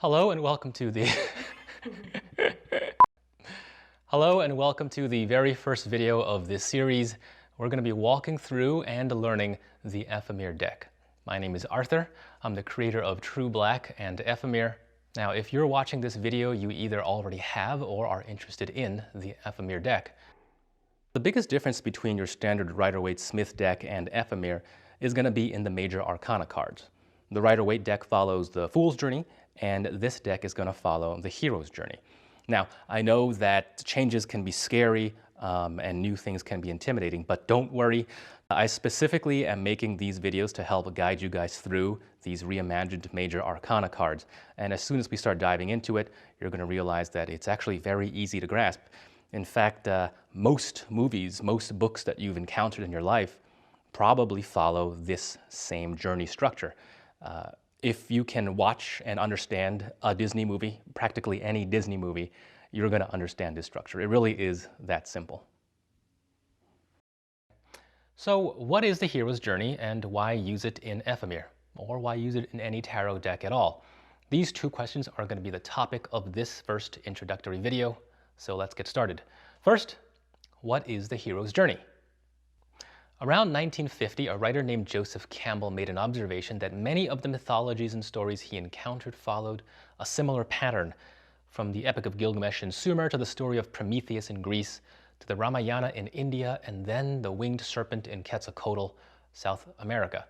Hello and welcome to the Hello and welcome to the very first video of this series. We're going to be walking through and learning the Ephemere deck. My name is Arthur. I'm the creator of True Black and Ephemere. Now, if you're watching this video, you either already have or are interested in the Ephemere deck. The biggest difference between your standard Rider-Waite-Smith deck and Ephemere is going to be in the major arcana cards. The Rider-Waite deck follows the Fool's Journey, and this deck is going to follow the Hero's Journey. Now, I know that changes can be scary and new things can be intimidating, but don't worry. I specifically am making these videos to help guide you guys through these reimagined major arcana cards. And as soon as we start diving into it, you're going to realize that it's actually very easy to grasp. In fact, most movies, most books that you've encountered in your life probably follow this same journey structure. If you can watch and understand a Disney movie, practically any Disney movie, you're going to understand this structure. It really is that simple. So what is the Hero's Journey and why use it in Ephemere? Or why use it in any tarot deck at all? These two questions are going to be the topic of this first introductory video, so let's get started. First, what is the Hero's Journey? Around 1950, a writer named Joseph Campbell made an observation that many of the mythologies and stories he encountered followed a similar pattern, from the Epic of Gilgamesh in Sumer to the story of Prometheus in Greece, to the Ramayana in India, and then the winged serpent in Quetzalcoatl, South America.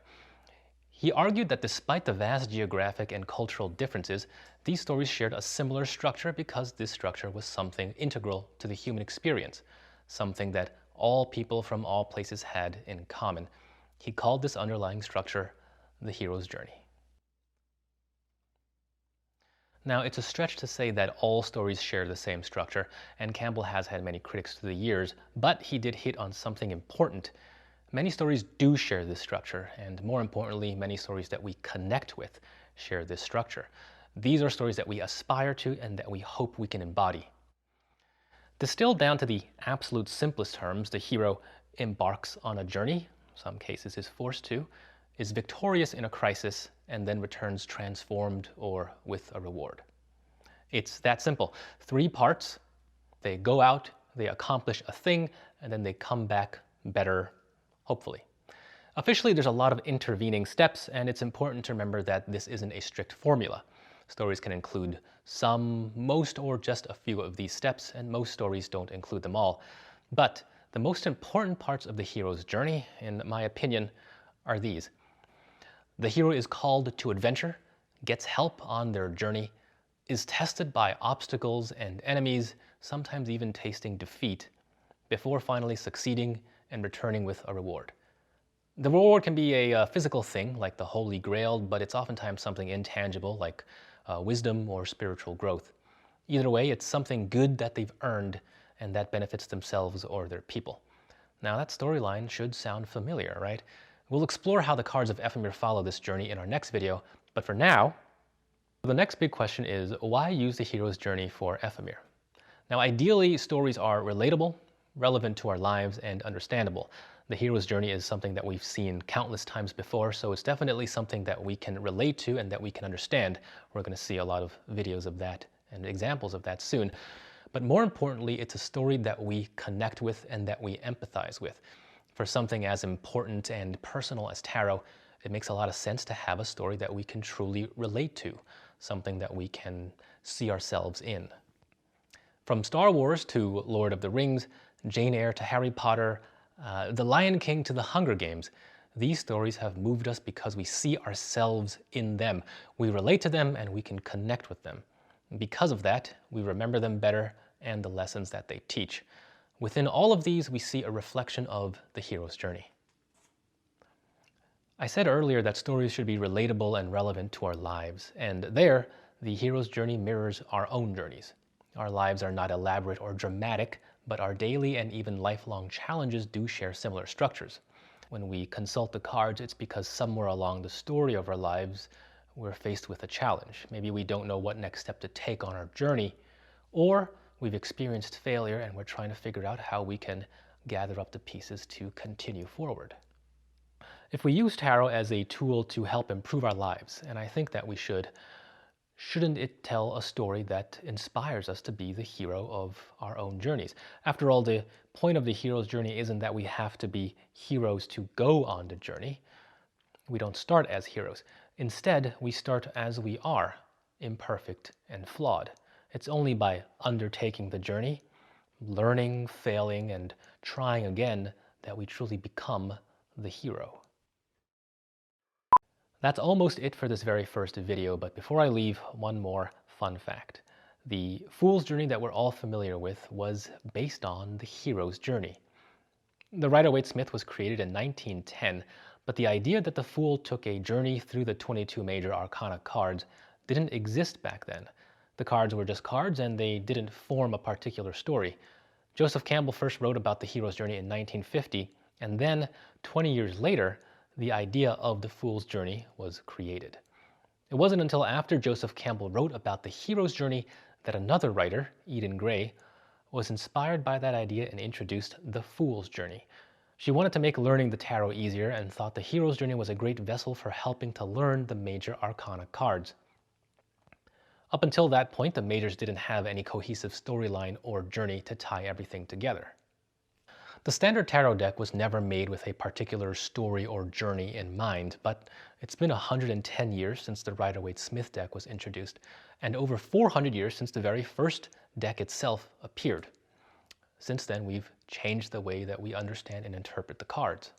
He argued that despite the vast geographic and cultural differences, these stories shared a similar structure because this structure was something integral to the human experience, something that all people from all places had in common. He called this underlying structure the hero's journey. Now, it's a stretch to say that all stories share the same structure, and Campbell has had many critics through the years, but he did hit on something important. Many stories do share this structure, and more importantly, many stories that we connect with share this structure. These are stories that we aspire to and that we hope we can embody. Distilled down to the absolute simplest terms, the hero embarks on a journey, in some cases is forced to, is victorious in a crisis, and then returns transformed or with a reward. It's that simple. 3 parts. They go out, they accomplish a thing, and then they come back better, hopefully. Officially, there's a lot of intervening steps, and it's important to remember that this isn't a strict formula. Stories can include some, most, or just a few of these steps, and most stories don't include them all. But the most important parts of the hero's journey, in my opinion, are these. The hero is called to adventure, gets help on their journey, is tested by obstacles and enemies, sometimes even tasting defeat, before finally succeeding and returning with a reward. The reward can be a physical thing, like the Holy Grail, but it's oftentimes something intangible, like wisdom or spiritual growth. Either way, it's something good that they've earned and that benefits themselves or their people. Now, that storyline should sound familiar, right? We'll explore how the cards of Ephemere follow this journey in our next video, but for now, the next big question is, why use the hero's journey for Ephemere? Now, ideally, stories are relatable, relevant to our lives, and understandable. The hero's journey is something that we've seen countless times before, so it's definitely something that we can relate to and that we can understand. We're going to see a lot of videos of that and examples of that soon. But more importantly, it's a story that we connect with and that we empathize with. For something as important and personal as tarot, it makes a lot of sense to have a story that we can truly relate to, something that we can see ourselves in. From Star Wars to Lord of the Rings, Jane Eyre to Harry Potter, The Lion King to The Hunger Games, these stories have moved us because we see ourselves in them. We relate to them and we can connect with them. Because of that, we remember them better and the lessons that they teach. Within all of these, we see a reflection of the hero's journey. I said earlier that stories should be relatable and relevant to our lives, and there, the hero's journey mirrors our own journeys. Our lives are not elaborate or dramatic, but our daily and even lifelong challenges do share similar structures. When we consult the cards, it's because somewhere along the story of our lives, we're faced with a challenge. Maybe we don't know what next step to take on our journey, or we've experienced failure and we're trying to figure out how we can gather up the pieces to continue forward. If we use tarot as a tool to help improve our lives, and I think that we should, shouldn't it tell a story that inspires us to be the hero of our own journeys? After all, the point of the hero's journey isn't that we have to be heroes to go on the journey. We don't start as heroes. Instead, we start as we are, imperfect and flawed. It's only by undertaking the journey, learning, failing, and trying again that we truly become the hero. That's almost it for this very first video, but before I leave, one more fun fact. The fool's journey that we're all familiar with was based on the hero's journey. The Rider-Waite-Smith was created in 1910, but the idea that the fool took a journey through the 22 major arcana cards didn't exist back then. The cards were just cards and they didn't form a particular story. Joseph Campbell first wrote about the hero's journey in 1950, and then 20 years later, the idea of the fool's journey was created. It wasn't until after Joseph Campbell wrote about the hero's journey that another writer, Eden Gray, was inspired by that idea and introduced the fool's journey. She wanted to make learning the tarot easier and thought the hero's journey was a great vessel for helping to learn the major arcana cards. Up until that point, the majors didn't have any cohesive storyline or journey to tie everything together. The standard tarot deck was never made with a particular story or journey in mind, but it's been 110 years since the Rider-Waite-Smith deck was introduced, and over 400 years since the very first deck itself appeared. Since then, we've changed the way that we understand and interpret the cards.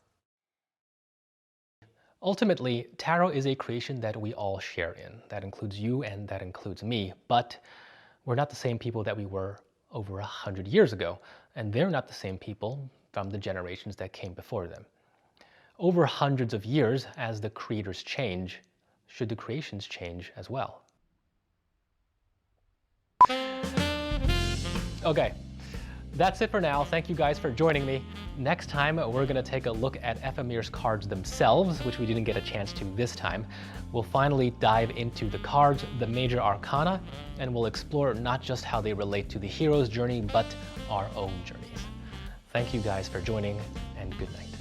Ultimately, tarot is a creation that we all share in. That includes you and that includes me, but we're not the same people that we were over 100 years ago, and they're not the same people from the generations that came before them. Over hundreds of years, as the creators change, should the creations change as well? Okay, that's it for now. Thank you guys for joining me. Next time, we're going to take a look at Ephemere's cards themselves, which we didn't get a chance to this time. We'll finally dive into the cards, the major arcana, and we'll explore not just how they relate to the hero's journey, but our own journeys. Thank you guys for joining, and good night.